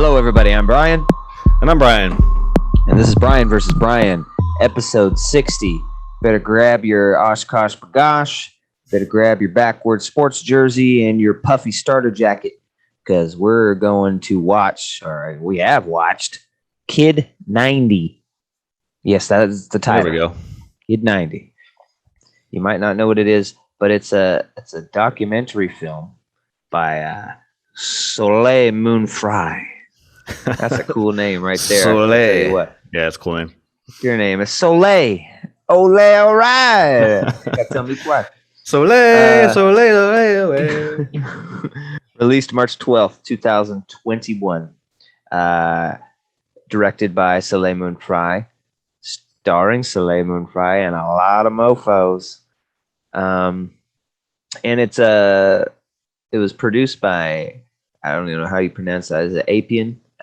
Hello, everybody. I'm Bryan. And I'm Bryan. And this is Bryan versus Bryan, episode 60. Better grab your Oshkosh Bagosh. Better grab your backward sports jersey and your puffy starter jacket, because we're going to watch, or we have watched, Kid 90. Yes, that is the title. There we go. Kid 90. You might not know what it is, but it's a documentary film by Soleil Moon Frye. That's a cool name right there. Soleil. What? Yeah, it's a cool name. Your name is Soleil. Ole, all right. You gotta tell me why. Soleil, Soleil. Released March 12th, 2021. Directed by Soleil Moon Frye. Starring Soleil Moon Frye and a lot of mofos. And it was produced by, I don't even know how you pronounce that. Is it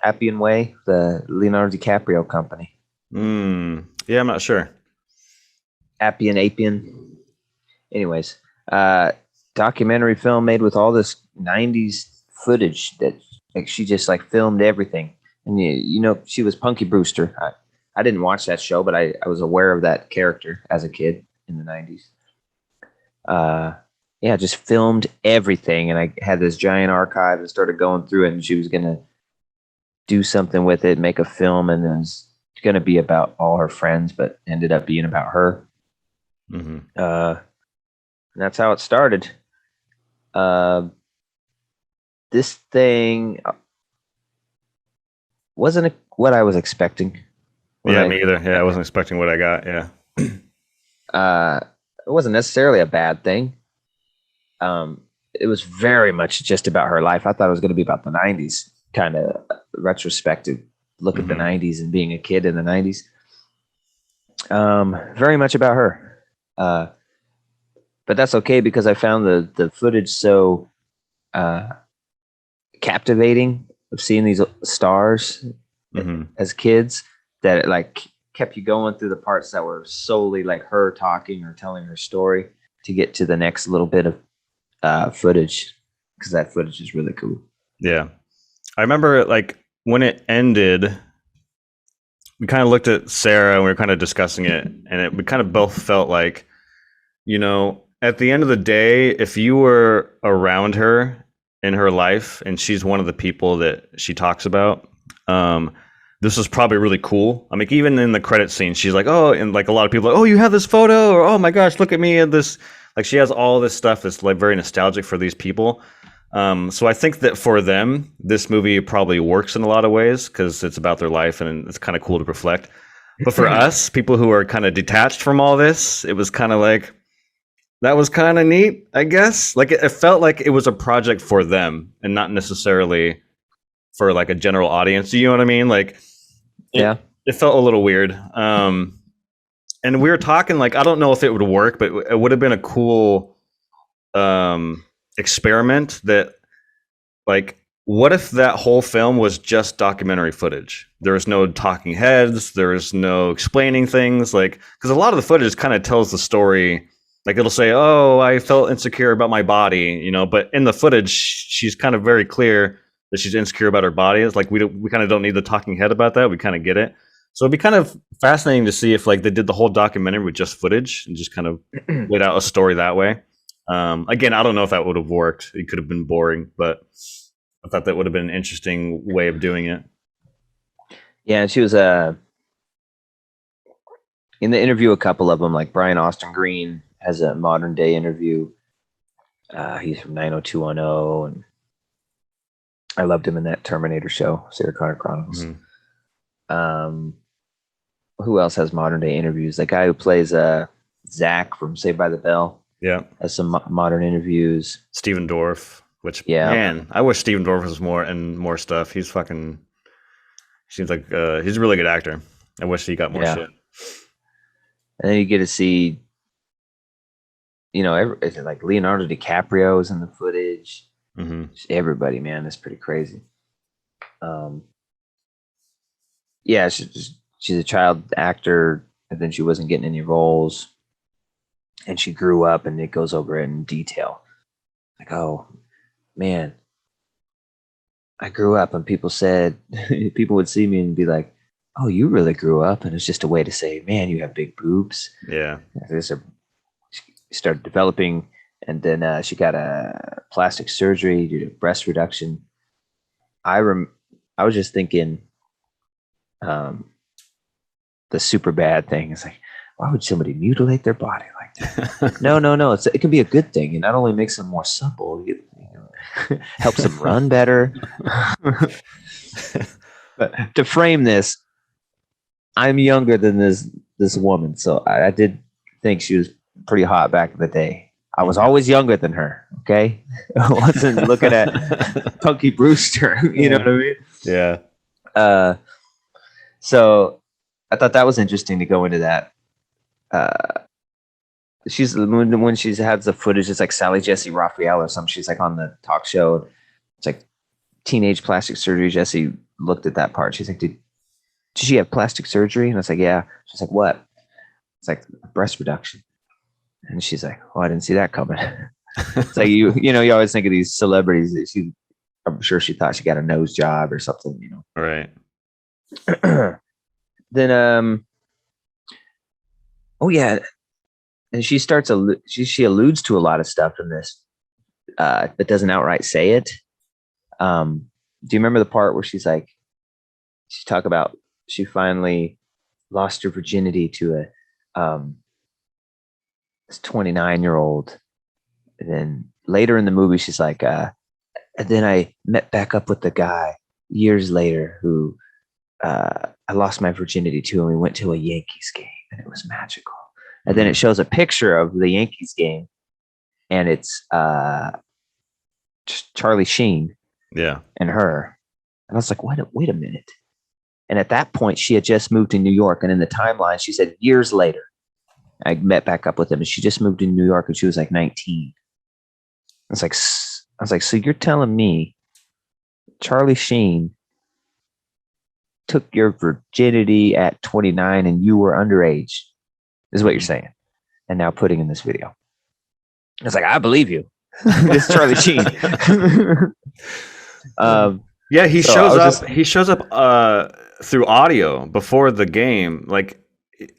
Appian Way, the Leonardo DiCaprio company? Yeah, I'm not sure. Appian. Anyways, documentary film made with all this 90s footage that she just filmed everything. And you know, she was Punky Brewster. I didn't watch that show, but I was aware of that character as a kid in the 90s. Yeah, just filmed everything, and I had this giant archive and started going through it, and she was going to do something with it, make a film, and it was going to be about all her friends, but ended up being about her. Mm-hmm. And that's how it started. This thing wasn't what I was expecting. Me either. Yeah, I wasn't expecting what I got. Yeah. It wasn't necessarily a bad thing. It was very much just about her life. I thought it was going to be about the 90s, kind of retrospective look at the 90s and being a kid in the 90s. Very much about her. But that's okay, because I found the footage so captivating of seeing these stars as kids that it kept you going through the parts that were solely her talking or telling her story to get to the next little bit of footage, because that footage is really cool. Yeah. I remember when it ended, we kind of looked at Sarah and we were kind of discussing it, and we kind of both felt like, you know, at the end of the day, if you were around her in her life and she's one of the people that she talks about, this was probably really cool. I mean, even in the credit scene, she's like, oh, and a lot of people are like, oh, you have this photo, or oh my gosh, look at me and this. She has all this stuff that's very nostalgic for these people. So I think that for them, this movie probably works in a lot of ways because it's about their life and it's kind of cool to reflect. But for us, people who are kind of detached from all this, it was kind of that was kind of neat, I guess. It felt like it was a project for them and not necessarily for a general audience. You know what I mean? It felt a little weird. And we were talking, I don't know if it would work, but it would have been a cool experiment that, what if that whole film was just documentary footage? There was no talking heads. There was no explaining things. Because a lot of the footage kind of tells the story. It'll say, oh, I felt insecure about my body, you know, but in the footage, she's kind of very clear that she's insecure about her body. It's we kind of don't need the talking head about that. We kind of get it. So it'd be kind of fascinating to see if they did the whole documentary with just footage and just kind of laid out a story that way. Again, I don't know if that would have worked. It could have been boring, but I thought that would have been an interesting way of doing it. Yeah, and she was in the interview, a couple of them, like Brian Austin Green has a modern day interview. He's from 90210, and I loved him in that Terminator show, Sarah Connor Chronicles. Who else has modern day interviews? The guy who plays Zach from Saved by the Bell. Yeah, has some modern interviews. Steven Dorff, which man, I wish Steven Dorff was more stuff. He's seems like he's a really good actor. I wish he got more shit. And then you get to see, you know, Leonardo DiCaprio is in the footage. Just everybody, man, that's pretty crazy. Yeah, she's a child actor, and then she wasn't getting any roles, and she grew up, and it goes over it in detail. Oh man, I grew up, and people said, people would see me and be like, "Oh, you really grew up," and it's just a way to say, "Man, you have big boobs." Yeah. There's a She started developing, and then she got a plastic surgery due to breast reduction. I rem I was just thinking, um, the super bad thing is like, why would somebody mutilate their body like that? No, no, no. It can be a good thing. It not only makes them more supple, helps them run better. But to frame this, I'm younger than this woman, so I did think she was pretty hot back in the day. I was always younger than her. Okay, I wasn't looking at Punky Brewster. You know what I mean? Yeah. Uh, so I thought that was interesting to go into that. She's when she has the footage, it's like Sally Jesse Raphael or something. She's like on the talk show. It's like teenage plastic surgery. Jesse looked at that part. She's like, did she have plastic surgery? And I was like, yeah. She's like, what? It's like breast reduction. And she's like, oh, I didn't see that coming. It's like you know, you always think of these celebrities that I'm sure she thought she got a nose job or something, you know. Right. Then oh yeah, and she starts she alludes to a lot of stuff in this, but doesn't outright say it. Do you remember the part where she's like, she talk about she finally lost her virginity to this 29-year-old, and then later in the movie she's like, and then I met back up with the guy years later who I lost my virginity to, and we went to a Yankees game, and it was magical. And then it shows a picture of the Yankees game, and it's Charlie Sheen, and her. And I was like, wait a minute. And at that point, she had just moved to New York, and in the timeline, she said years later, I met back up with him, and she just moved to New York, and she was like 19. I was like, so you're telling me Charlie Sheen took your virginity at 29 and you were underage, is what you're saying, and now putting in this video. I was like, I believe you. This Charlie Sheen. Yeah, he shows up through audio before the game. Like,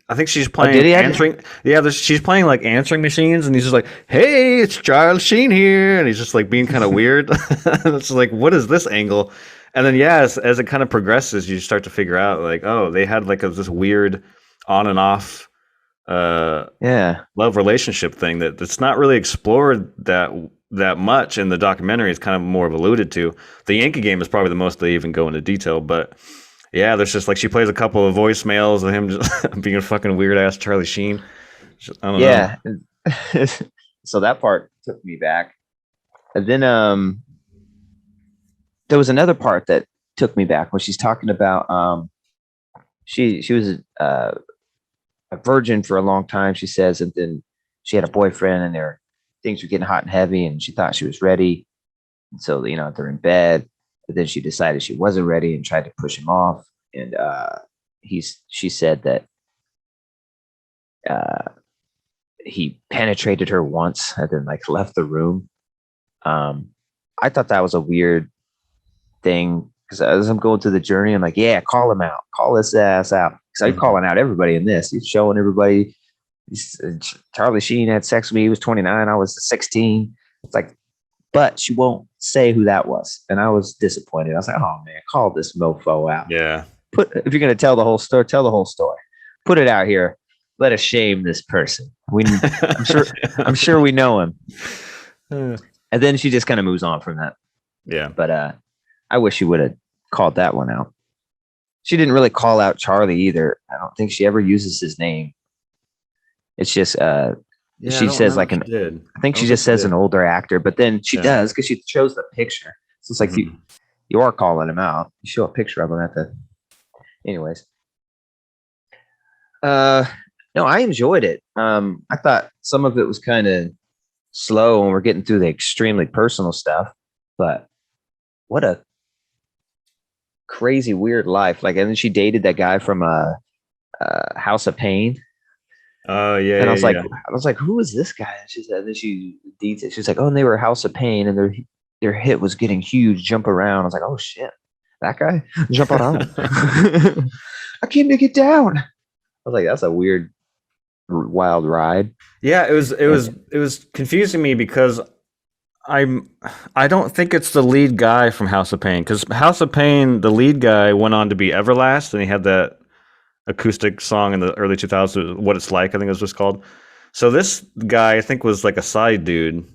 I think she's playing answering. Yeah, she's playing like answering machines, and he's just like, "Hey, it's Charlie Sheen here," and he's just like being kind of weird. It's like, what is this angle? And then as it kind of progresses, you start to figure out like, oh, they had like this weird on and off love relationship thing that's not really explored that much in the documentary. It's kind of more of alluded to. The Yankee game is probably the most they even go into detail, but yeah, there's just like she plays a couple of voicemails of him just being a fucking weird ass Charlie Sheen. I don't know. So that part took me back. And then there was another part that took me back when she's talking about she was a virgin for a long time, she says, and then she had a boyfriend, and things were getting hot and heavy, and she thought she was ready. And so, you know, they're in bed, but then she decided she wasn't ready and tried to push him off. And she said that he penetrated her once and then like left the room. I thought that was a weird thing, because as I'm going through the journey, I'm like, yeah, call him out, call his ass out. Because I'm calling out everybody in this. He's showing everybody. Charlie Sheen had sex with me. He was 29. I was 16. It's like, but she won't say who that was, and I was disappointed. I was like, oh man, call this mofo out. Yeah. If you're gonna tell the whole story, tell the whole story. Put it out here. Let us shame this person. I'm sure we know him. And then she just kind of moves on from that. Yeah. But I wish she would have called that one out. She didn't really call out Charlie either. I don't think she ever uses his name. It's just she says like I think she just says an older actor, but then she does because she shows the picture. So it's like you are calling him out. You show a picture of him at the. Anyways, no, I enjoyed it. I thought some of it was kind of slow when we're getting through the extremely personal stuff, but what a crazy weird life. Like, and then she dated that guy from House of Pain. Oh yeah. And I was like, who is this guy? And she said, and then she detailed. She's like, oh, and they were House of Pain, and their hit was getting huge, Jump Around. I was like, oh shit, that guy, Jump Around. I came to get down. I was like, that's a weird, wild ride. Yeah, it was confusing me because I'm I don't think it's the lead guy from House of Pain, because House of Pain, the lead guy went on to be Everlast, and he had that acoustic song in the early 2000s, What It's Like, I think it was just called. So this guy, I think, was like a side dude,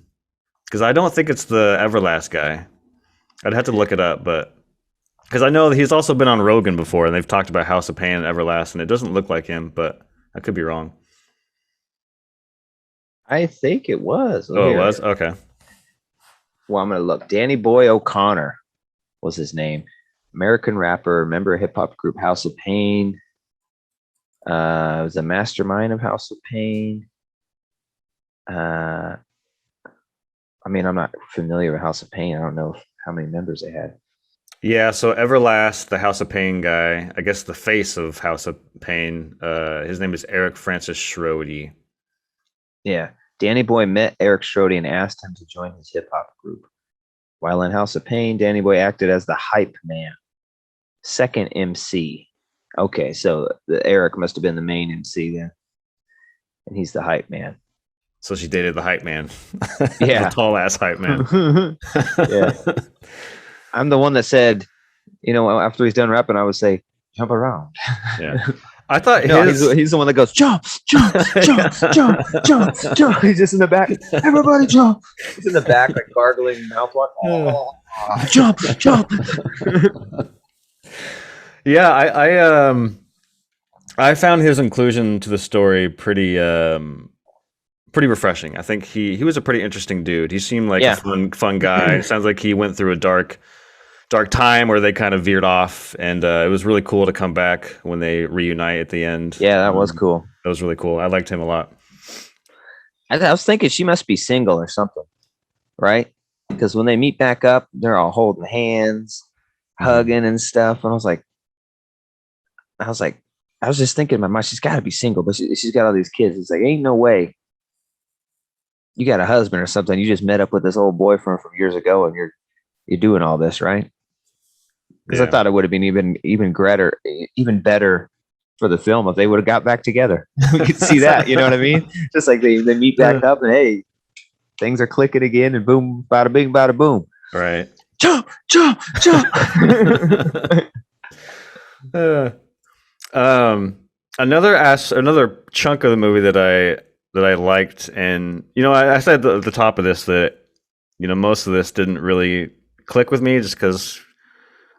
because I don't think it's the Everlast guy. I'd have to look it up, but because I know that he's also been on Rogan before, and they've talked about House of Pain and Everlast, and it doesn't look like him, but I could be wrong. I think it was. Oh, it was? Okay. Well, I'm gonna look. Danny Boy O'Connor was his name. American rapper, member of hip hop group House of Pain. Was a mastermind of House of Pain. I mean, I'm not familiar with House of Pain. I don't know how many members they had. Yeah, so Everlast, the House of Pain guy, I guess the face of House of Pain, his name is Eric Francis Schrody. Yeah. Danny Boy met Eric Schrody and asked him to join his hip hop group. While in House of Pain, Danny Boy acted as the hype man, second MC. Okay, so Eric must have been the main MC then, and he's the hype man. So she dated the hype man. Yeah. The tall ass hype man. Yeah. I'm the one that said, after he's done rapping, I would say, jump around. Yeah. I thought he's the one that goes, jump, jump, jump, jump, jump, jump. He's just in the back. Everybody jump. He's in the back, like gargling mouthwash. Oh, jump, jump. Yeah, I found his inclusion to the story pretty refreshing. I think he was a pretty interesting dude. He seemed like a fun guy. It sounds like he went through a dark time where they kind of veered off, and it was really cool to come back when they reunite at the end. Yeah, that was cool. That was really cool. I liked him a lot. I was thinking she must be single or something, right? Because when they meet back up, they're all holding hands, hugging and stuff. And I was just thinking in my mind, she's got to be single, but she's got all these kids. It's like, ain't no way you got a husband or something. You just met up with this old boyfriend from years ago, and you're doing all this, right? Because I thought it would have been even better for the film if they would have got back together. We could see that, you know what I mean? Just like they meet back up, and hey, things are clicking again, and boom, bada bing, bada boom. Right. Jump, jump, jump. Another chunk of the movie that I liked, and I said at the top of this that most of this didn't really click with me, just because,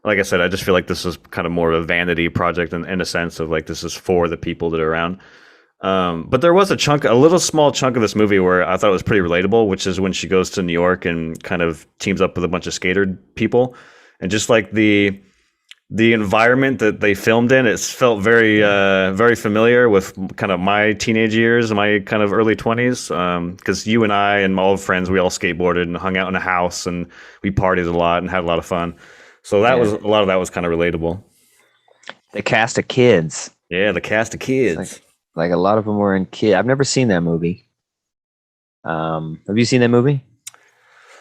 like I said, I just feel like this is kind of more of a vanity project in a sense of like this is for the people that are around. But there was a little small chunk of this movie where I thought it was pretty relatable, which is when she goes to New York and kind of teams up with a bunch of skater people, and just like the environment that they filmed in, it felt very very familiar with kind of my teenage years, my kind of early 20s, because you and I and my old friends, we all skateboarded and hung out in a house, and we partied a lot and had a lot of fun. So that was a lot of that was kind of relatable. The cast of kids. Yeah, the cast of kids. Like a lot of them were in kid. I've never seen that movie. Have you seen that movie?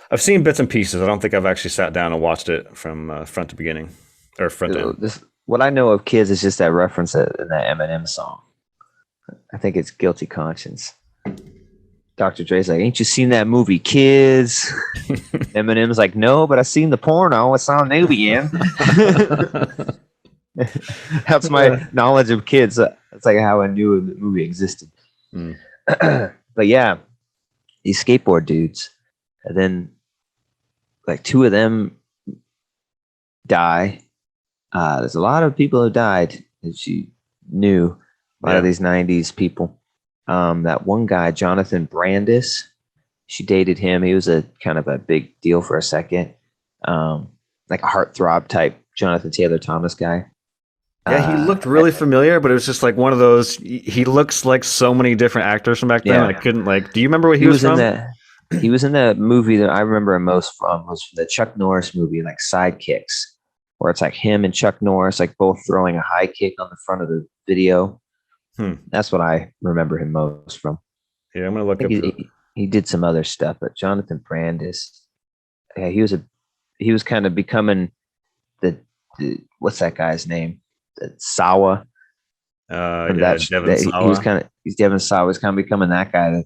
I've seen bits and pieces. I don't think I've actually sat down and watched it from front to beginning. Or front to end. What I know of kids is just that reference in that Eminem song. I think it's Guilty Conscience. Dr. Dre's like, ain't you seen that movie, Kids? Eminem's like, no, but I seen the porno. It's on Nubian. That's my knowledge of kids. That's like how I knew the movie existed. Mm. But yeah, these skateboard dudes. And then like two of them die. There's a lot of people who died that she knew. A lot of these 90s people. That one guy, Jonathan Brandis, she dated him. He was a kind of a big deal for a second. Like a heartthrob type Jonathan Taylor Thomas guy. Yeah, he looked really familiar, but it was just like one of those. He looks like so many different actors from back then. I couldn't do you remember what he was from? He was in the movie that I remember him most from was the Chuck Norris movie, like Sidekicks, where it's like him and Chuck Norris, like both throwing a high kick on the front of the video. That's what I remember him most from. Yeah, I'm gonna look up. He did some other stuff, but Jonathan Brandis, yeah, he was kind of becoming the what's that guy's name? Sawa. Yeah, Devin He was Sawa. kind of he's Devin Sawa was kind of becoming that guy, the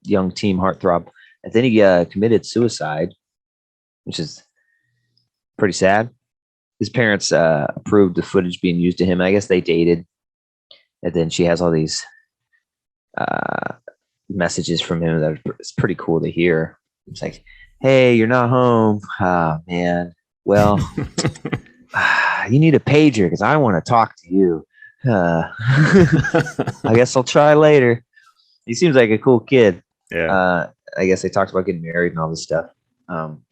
young team heartthrob. And then he committed suicide, which is pretty sad. His parents approved the footage being used to him. I guess they dated, and then she has all these uh, messages from him that it's pretty cool to hear. It's like, "Hey, you're not home. Ah, man. Well, you need a pager because I want to talk to you. I guess I'll try later." He seems like a cool kid. Yeah. I guess they talked about getting married and all this stuff. And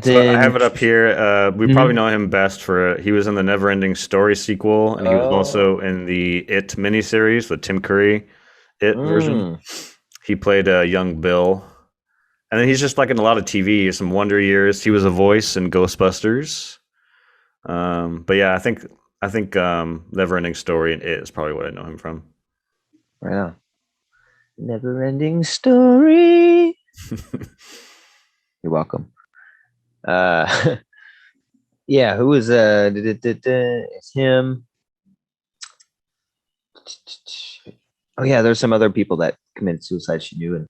So I have then it up here. We probably know him best for he was in the Neverending Story sequel, and he was also in the It miniseries, the Tim Curry It version. He played young Bill, and then he's just like in a lot of TV. Some Wonder Years. He was a voice in Ghostbusters. But yeah, I think Neverending Story and It is probably what I know him from. right on. Never ending story. You're welcome. Yeah, who was it's him. Oh yeah, there's some other people that committed suicide she knew, and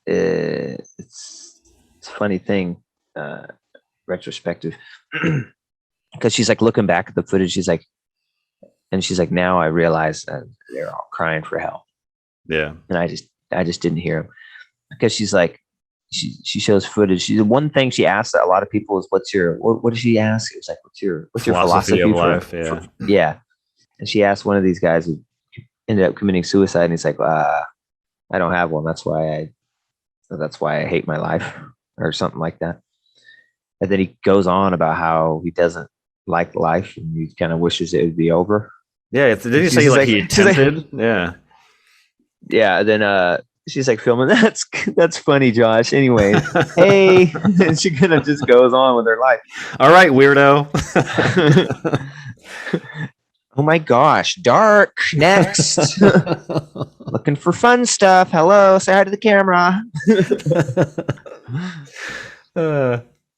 it's a funny thing, retrospective, because she's like looking back at the footage. She's like, now I realize they're all crying for help. Yeah, and I just didn't hear them because she's like, she shows footage. The one thing she asked a lot of people is, what did she ask? It was like, what's your philosophy of for life? Yeah. And she asked one of these guys who ended up committing suicide, and he's like, I don't have one. That's why I hate my life, or something like that. And then he goes on about how he doesn't like life and he kind of wishes it would be over. Yeah, did he say like he attempted? Yeah. Yeah, then she's like filming. That's funny, Josh. Anyway, hey, and she kind of just goes on with her life. All right, weirdo. Oh my gosh, dark. Next, looking for fun stuff. Hello, say hi to the camera.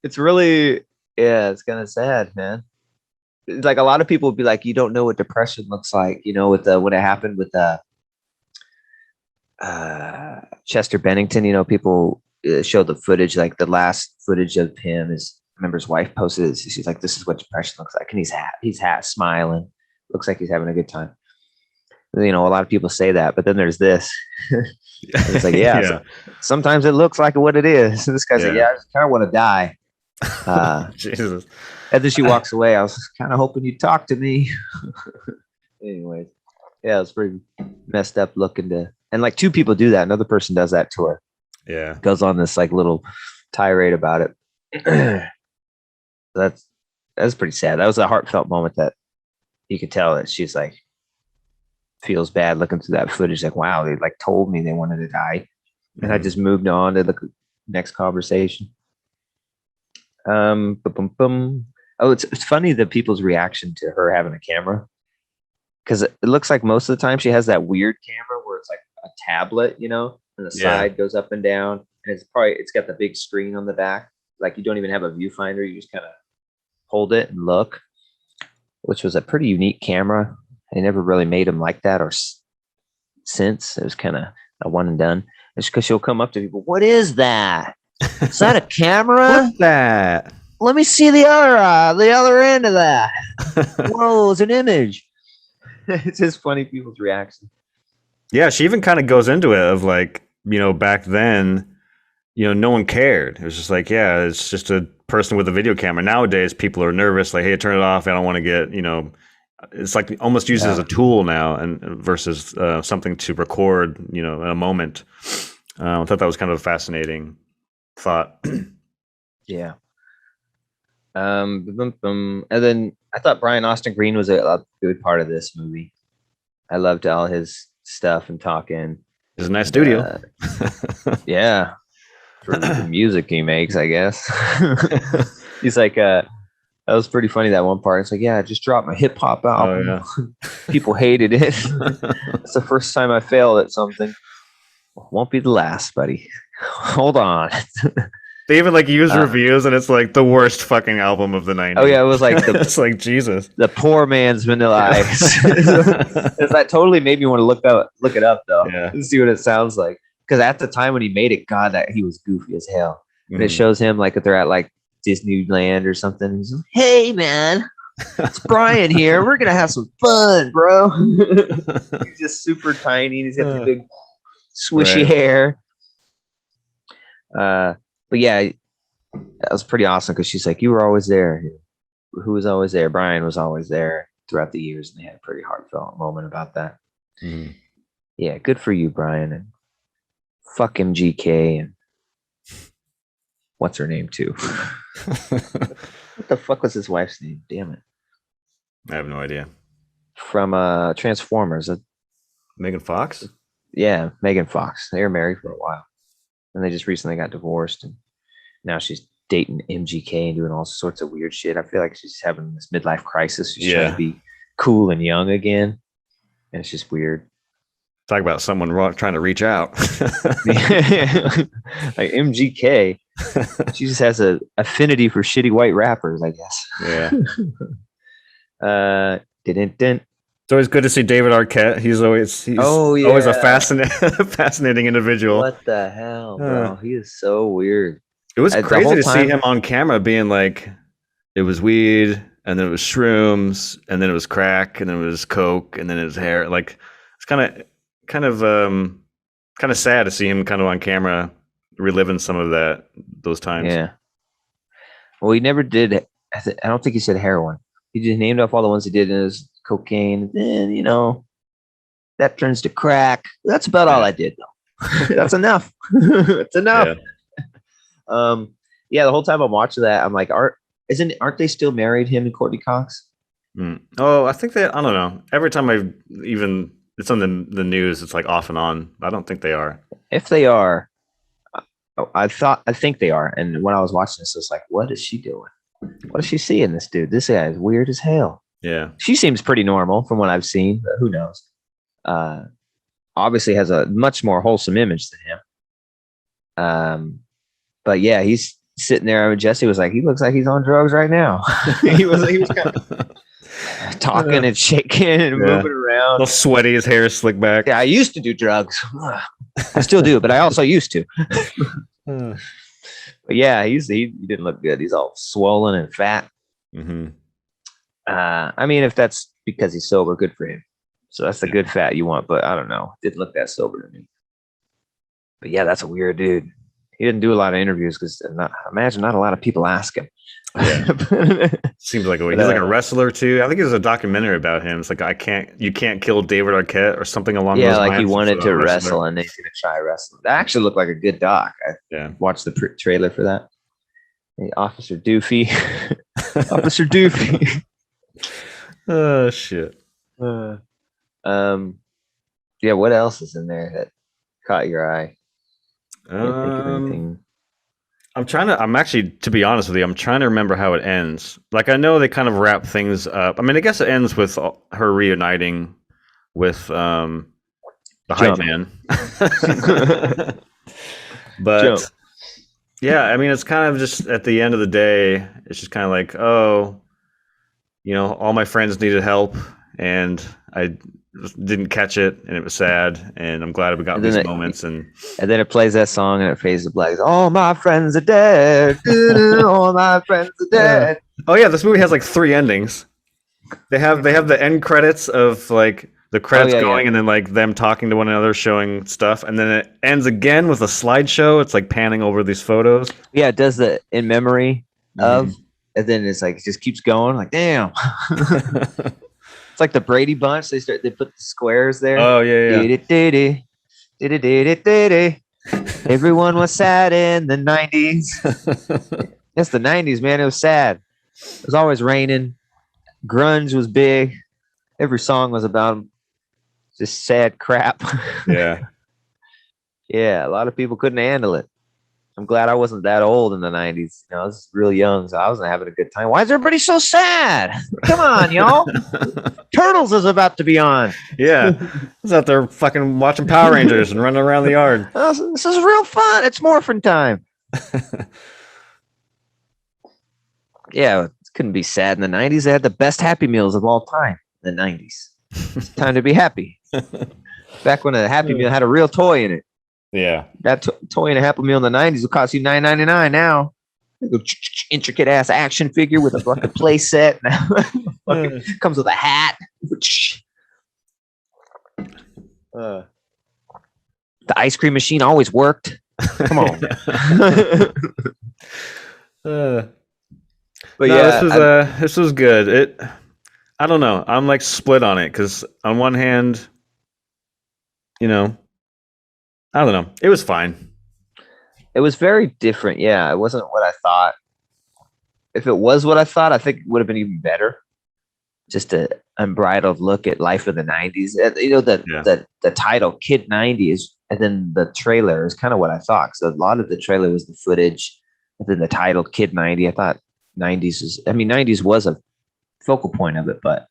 It's really, yeah, it's kind of sad, man. Like a lot of people would be like, you don't know what depression looks like, with when it happened with Chester Bennington. People show the footage, like the last footage of him. I remember his wife posted it. She's like, "This is what depression looks like," and he's smiling, looks like he's having a good time. A lot of people say that, but then there's this. It's like, yeah, so sometimes it looks like what it is. This guy's like, I just kind of want to die. Jesus. And then she walks away. I was kind of hoping you'd talk to me. Anyways, yeah, it's pretty messed up looking and like two people do that. Another person does that to her. Yeah. Goes on this like little tirade about it. That's pretty sad. That was a heartfelt moment that you could tell that she's like, feels bad looking through that footage. Like, wow, they like told me they wanted to die. And I just moved on to the next conversation. Oh, it's funny the people's reaction to her having a camera, because it looks like most of the time she has that weird camera where it's like a tablet, and the side goes up and down, and it's got the big screen on the back. Like you don't even have a viewfinder; you just kind of hold it and look, which was a pretty unique camera. They never really made them like that, or since it was kind of a one and done. It's because she'll come up to people. What is that? Is that a camera? What's that? Let me see the other end of that. Whoa, it's an image. It's just funny people's reaction. Yeah, she even kind of goes into it of like, back then, no one cared. It was just like, yeah, it's just a person with a video camera. Nowadays, people are nervous, like, hey, turn it off. I don't want to get, it's like almost used as a tool now, and versus something to record, in a moment. I thought that was kind of a fascinating thought. Yeah. And then I thought Brian Austin Green was a good part of this movie. I loved all his stuff and talking. It's a nice studio. Yeah. For the music he makes, I guess. He's like, that was pretty funny, that one part. It's like, yeah, I just dropped my hip hop album. Oh, yeah. People hated it. It's the first time I failed at something. Won't be the last, buddy. hold on. They even like use reviews, and it's like the worst fucking album of the 90s. Oh yeah, it was like it's like Jesus, the poor man's Vanilla Ice. That totally made me want to look it up though, and see what it sounds like. Because at the time when he made it, God, that he was goofy as hell. And it shows him like if they're at like Disneyland or something. He's like, "Hey man, it's Bryan here. We're gonna have some fun, bro." He's just super tiny. And he's got this big swishy hair. But yeah, that was pretty awesome because she's like, "You were always there." Who was always there? Bryan was always there throughout the years, and they had a pretty heartfelt moment about that. Yeah, good for you, Bryan, and fuck MGK and what's her name too? What the fuck was his wife's name? Damn it! I have no idea. From Transformers. Megan Fox? Yeah, Megan Fox. They were married for a while, and they just recently got divorced, and now she's dating MGK and doing all sorts of weird shit. I feel like she's having this midlife crisis. She's trying to be cool and young again, and it's just weird. Talk about someone trying to reach out. Like MGK, she just has a affinity for shitty white rappers, I guess. Yeah. It's always good to see David Arquette. He's always a fascinating individual. What the hell, bro? He is so weird. It was crazy to see him on camera being like, it was weed, and then it was shrooms, and then it was crack, and then it was coke, and then it was hair. Like, it's kind of sad to see him kind of on camera reliving some of those times. Yeah. Well, he never did. I don't think he said heroin. He just named off all the ones he did, and it was cocaine. And then, that turns to crack. That's about all I did, though. That's enough. It's enough. Yeah. The whole time I'm watching that, I'm like, aren't they still married, him and Courtney Cox? Oh, I think I don't know. Every time it's on the news, it's like off and on. I don't think they are. If they are, I think they are. And when I was watching this, I was like, what is she doing? What is she seeing this dude? This guy is weird as hell. Yeah. She seems pretty normal from what I've seen, but who knows? Obviously has a much more wholesome image than him. But yeah, he's sitting there. I mean, Jesse was like, he looks like he's on drugs right now. he was kind of talking and shaking and moving around. All sweaty, his hair slicked back. Yeah, I used to do drugs. I still do, but I also used to. But yeah, he didn't look good. He's all swollen and fat. I mean, if that's because he's sober, good for him. So that's the good fat you want, but I don't know. Didn't look that sober to me. But yeah, that's a weird dude. He didn't do a lot of interviews because imagine not a lot of people ask him. Yeah. Seems like he's like a wrestler too. I think there's a documentary about him. It's like you can't kill David Arquette or something along those lines. Yeah, like he wanted to wrestle and he's gonna try wrestling. That actually looked like a good doc. I watched the trailer for that. Hey, Officer Doofy. Officer Doofy. Oh shit. Yeah, what else is in there that caught your eye? I'm actually, to be honest with you, I'm trying to remember how it ends. Like, I know they kind of wrap things up. I mean, I guess it ends with her reuniting with the hype man. But yeah, I mean, it's kind of just at the end of the day, it's just kind of like, oh, all my friends needed help and I didn't catch it, and it was sad, and I'm glad we got these moments. And then it plays that song and it fades to black. All my friends are dead. All my friends are dead. Oh yeah, this movie has like 3 endings. They have the end credits of like the credits going, and then like them talking to one another, showing stuff, and then it ends again with a slideshow. It's like panning over these photos. Yeah, it does the in memory of, and then it's like it just keeps going. Like damn. It's like the Brady Bunch. They put the squares there. Oh yeah. Everyone was sad in the 90s. It's the 90s, man. It was sad. It was always raining. Grunge was big. Every song was about just sad crap. Yeah. Yeah, a lot of people couldn't handle it. I'm glad I wasn't that old in the 90s. You know, I was real young, so I wasn't having a good time. Why is everybody so sad? Come on, y'all. Turtles is about to be on. Yeah. I was out there fucking watching Power Rangers and running around the yard. This is real fun. It's morphin' time. Yeah, it couldn't be sad in the 90s. They had the best Happy Meals of all time in the 90s. It's time to be happy. Back when a Happy Meal had a real toy in it. Yeah. That toy in a Happy Meal in the 90s will cost you $9.99 now. Intricate ass action figure with a fucking play set. Comes with a hat. The ice cream machine always worked. Come on. But no, yeah, this was good. I don't know. I'm like split on it because on one hand, you know, I don't know. It was fine. it was very different. Yeah, it wasn't what I thought. If it was what I thought, I think it would have been even better. Just an unbridled look at life of the 90s. You know, the title Kid 90s, and then the trailer is kind of what I thought. So a lot of the trailer was the footage, and then the title Kid 90. I thought 90s was a focal point of it, but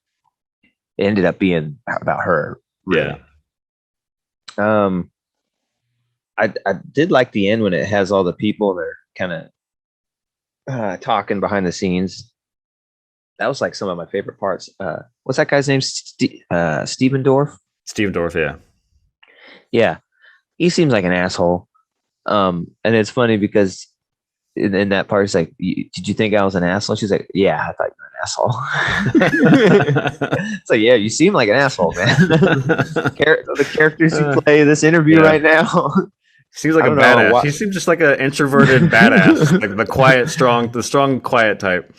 it ended up being about her. Really. Yeah. I did like the end when it has all the people that are kind of talking behind the scenes. That was like some of my favorite parts. What's that guy's name? Steven Dorff? Steve Dorff, yeah. Yeah. He seems like an asshole. And it's funny because in that part, it's like, did you think I was an asshole? She's like, yeah, I thought you were an asshole. It's like, yeah, you seem like an asshole, man. The characters you play this interview right now. Seems like a badass. He seems just like an introverted badass, like the strong, quiet type.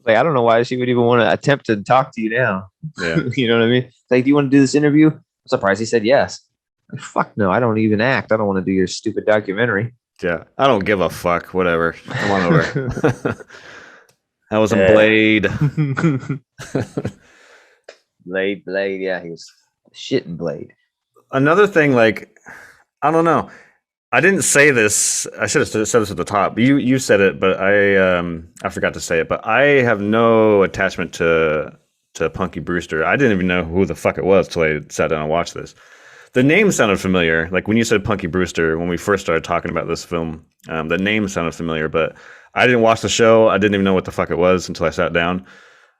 Like, I don't know why she would even want to attempt to talk to you now. Yeah. You know what I mean? It's like, do you want to do this interview? I'm surprised he said yes. Like, fuck no, I don't even act. I don't want to do your stupid documentary. Yeah, I don't give a fuck. Whatever. Come on over. That was a Blade. Blade. Yeah, he was shitting Blade. Another thing, like, I don't know. I didn't say this. I should have said this at the top. You said it, but I forgot to say it. But I have no attachment to Punky Brewster. I didn't even know who the fuck it was till I sat down and watched this. The name sounded familiar. Like when you said Punky Brewster, when we first started talking about this film, the name sounded familiar. But I didn't watch the show. I didn't even know what the fuck it was until I sat down.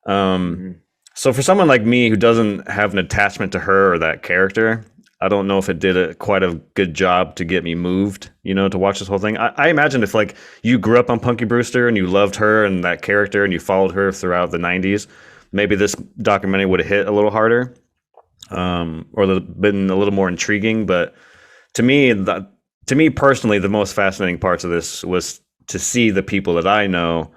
So for someone like me who doesn't have an attachment to her or that character, I don't know if it did quite a good job to get me moved, to watch this whole thing. I imagine if like you grew up on Punky Brewster and you loved her and that character and you followed her throughout the 90s, maybe this documentary would have hit a little harder, or been a little more intriguing. But to me personally, the most fascinating parts of this was to see the people that I know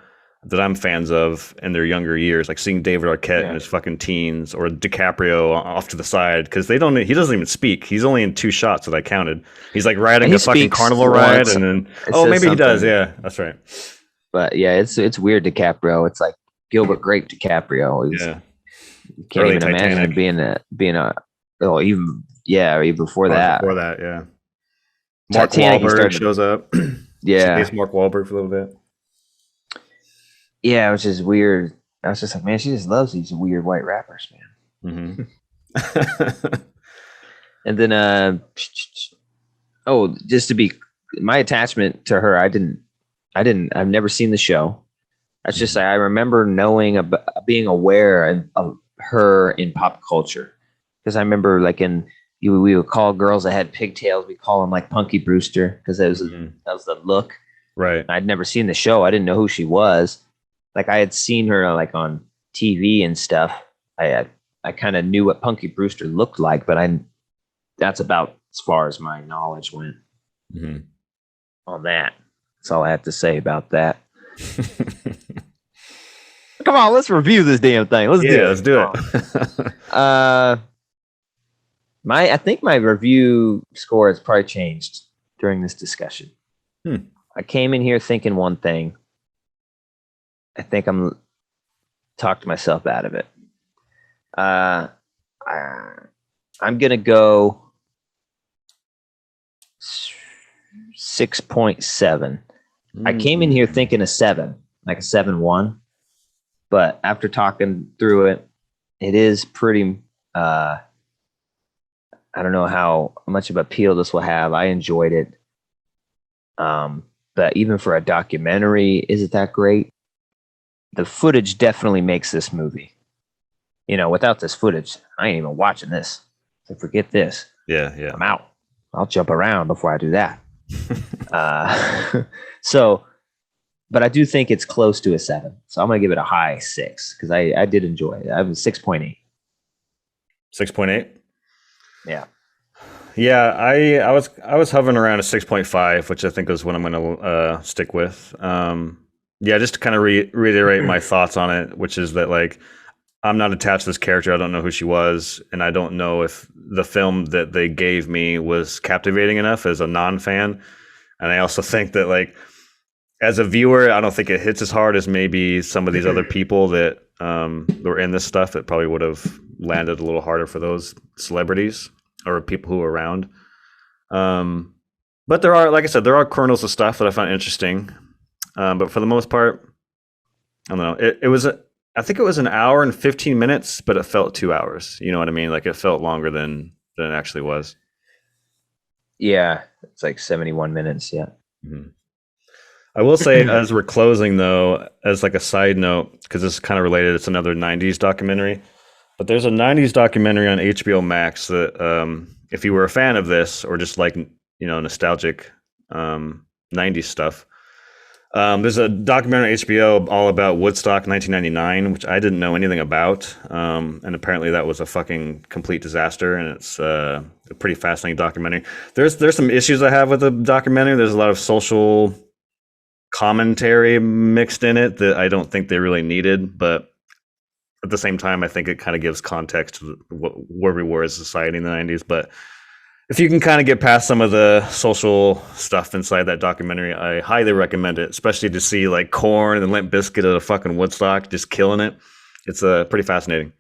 that I'm fans of in their younger years, like seeing David Arquette in his fucking teens, or DiCaprio off to the side, because he doesn't even speak. He's only in 2 shots that I counted. He's like riding a fucking carnival ride, and then maybe he does. Yeah, that's right. But yeah, it's weird DiCaprio. It's like Gilbert Grape DiCaprio. You can't Early even imagine him being a even before that. Before that, yeah. Mark Titanic Wahlberg shows up. Yeah, Mark Wahlberg for a little bit. Yeah, which is weird. I was just like, man, she just loves these weird white rappers, man. Mm-hmm. And then, just to be, my attachment to her, I've never seen the show. That's just like, I remember knowing being aware of her in pop culture, because I remember like we would call girls that had pigtails, we call them like Punky Brewster, because that was the look. Right. I'd never seen the show. I didn't know who she was. Like I had seen her like on TV and stuff. I kind of knew what Punky Brewster looked like, but that's about as far as my knowledge went on that. That's all I have to say about that. Come on, let's review this damn thing. Let's do it. I think my review score has probably changed during this discussion. I came in here thinking one thing. I think I'm talked myself out of it. I'm gonna go 6.7. I came in here thinking a 7, like a 7.1, but after talking through it, it is pretty. I don't know how much of appeal this will have. I enjoyed it, but even for a documentary, is it that great? The footage definitely makes this movie. You know, without this footage, I ain't even watching this. So forget this. Yeah. I'm out. I'll jump around before I do that. So, but I do think it's close to a 7. So I'm gonna give it a high 6 because I did enjoy it. I was 6.8. 6.8. Yeah. Yeah, I was hovering around a 6.5, which I think is what I'm gonna stick with. Yeah, just to kind of reiterate my thoughts on it, which is that like I'm not attached to this character. I don't know who she was, and I don't know if the film that they gave me was captivating enough as a non-fan. And I also think that like as a viewer, I don't think it hits as hard as maybe some of these other people that were in this stuff. It probably would have landed a little harder for those celebrities or people who were around. But there are, like I said, there are kernels of stuff that I found interesting. But for the most part, I don't know. It was I think it was an hour and 15 minutes, but it felt 2 hours. You know what I mean? Like it felt longer than it actually was. Yeah, it's like 71 minutes. Yeah. Mm-hmm. I will say, as we're closing, though, as like a side note, because this is kind of related, it's another 90s documentary. But there's a 90s documentary on HBO Max that, if you were a fan of this or just like, nostalgic 90s stuff, there's a documentary on HBO all about Woodstock 1999, which I didn't know anything about. And apparently that was a fucking complete disaster. And it's a pretty fascinating documentary. There's some issues I have with the documentary. There's a lot of social commentary mixed in it that I don't think they really needed. But at the same time, I think it kind of gives context to where we were as a society in the 90s. But if you can kind of get past some of the social stuff inside that documentary, I highly recommend it, especially to see like Korn and Limp Bizkit at a fucking Woodstock just killing it. It's pretty fascinating.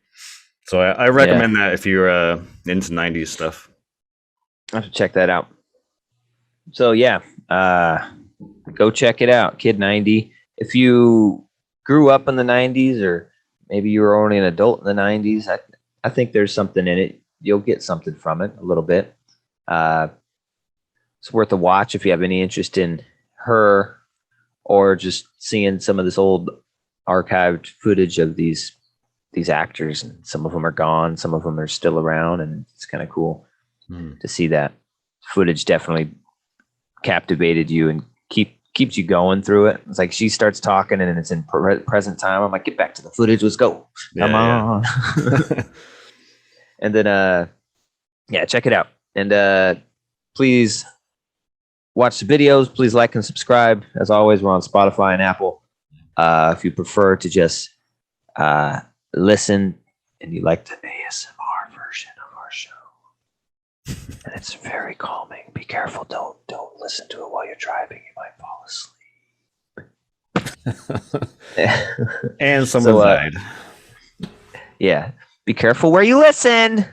So I recommend that if you're into 90s stuff. I have to check that out. So yeah, go check it out, Kid 90. If you grew up in the 90s or maybe you were only an adult in the 90s, I think there's something in it. You'll get something from it a little bit. It's worth a watch if you have any interest in her or just seeing some of this old archived footage of these actors. And some of them are gone, some of them are still around, and it's kind of cool to see that footage. Definitely captivated you and keeps you going through it. It's like she starts talking and it's in present time. I'm like, get back to the footage, let's go. Come on. And then check it out. And please watch the videos. Please like and subscribe. As always, we're on Spotify and Apple. If you prefer to just listen and you like the ASMR version of our show, and it's very calming. Be careful. Don't listen to it while you're driving. You might fall asleep. And someone died. Yeah. Be careful where you listen.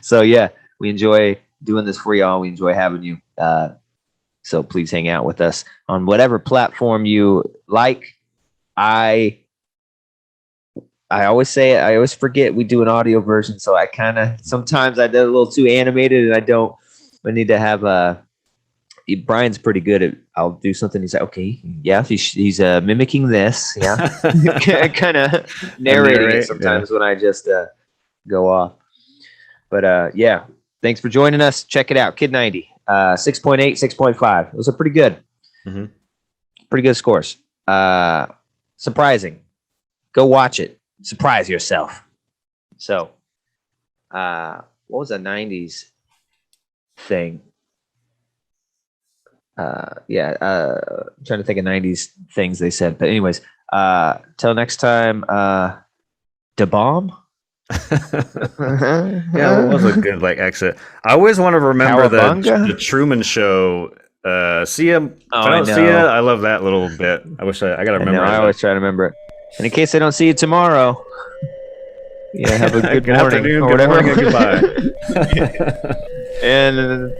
So yeah, we enjoy doing this for y'all. We enjoy having you. So please hang out with us on whatever platform you like. I always say it. I always forget we do an audio version. So I kind of, sometimes I did a little too animated and I need to have Bryan's pretty good at, I'll do something. He's like, okay, yeah, he's mimicking this. Yeah. Kind of narrating it sometimes when I just go off. But yeah, thanks for joining us. Check it out. Kid 90, 6.8, 6.5. Those are pretty good. Mm-hmm. Pretty good scores. Surprising. Go watch it. Surprise yourself. So, what was a 90s thing? I'm trying to think of 90s things they said. But anyways, till next time, Da Bomb? Yeah, what was a good exit? I always want to remember the Truman Show. See ya. See ya. I love that little bit. I wish I gotta remember. I always try to remember it. And in case I don't see you tomorrow, have a good morning or whatever. Morning and goodbye. And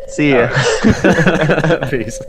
See ya. Peace.